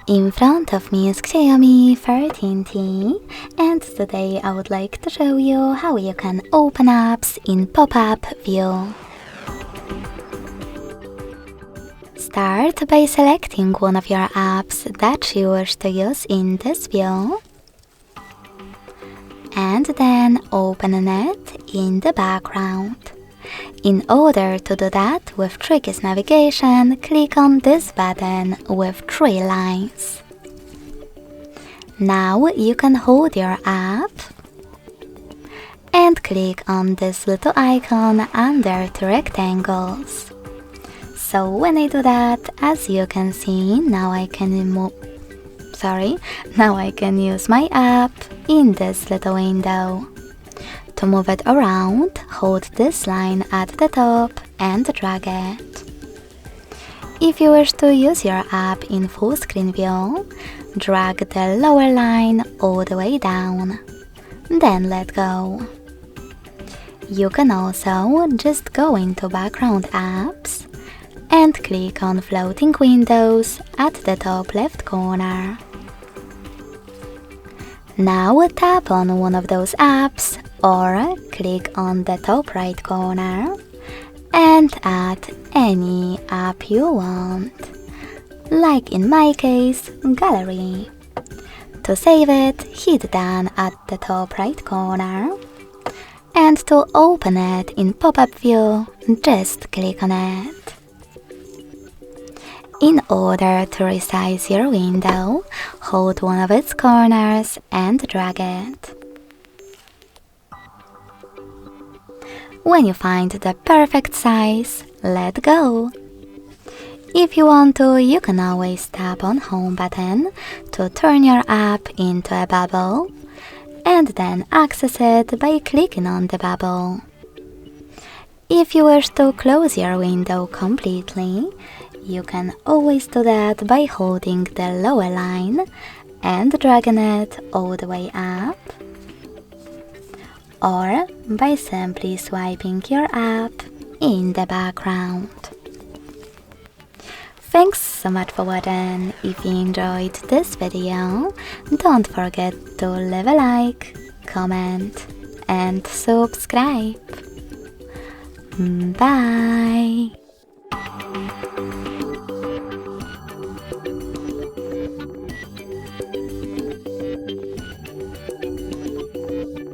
In front of me is Xiaomi 13T, and today I would like to show you how you can open apps in pop-up view. Start by selecting one of your apps that you wish to use in this view, and then open it in the background. In order to do that with tricky navigation, click on this button with 3 lines. Now you can hold your app and click on this little icon under 2 rectangles. So when I do that, as you can see, now I can use my app in this little window. To move it around, hold this line at the top and drag it. If you wish to use your app in full screen view, drag the lower line all the way down, then let go. You can also just go into background apps and click on floating windows at the top left corner. Now tap on one of those apps or click on the top right corner and add any app you want, like in my case, Gallery. To save it, hit done at the top right corner, and to open it in pop-up view, just click on it. In order to resize your window, hold one of its corners and drag it. When you find the perfect size, let go. If you want to, you can always tap on Home button to turn your app into a bubble, and then access it by clicking on the bubble. If you wish to close your window completely, you can always do that by holding the lower line and dragging it all the way up, or by simply swiping your app in the background. Thanks so much for watching. If you enjoyed this video, don't forget to leave a like, comment and subscribe. Bye!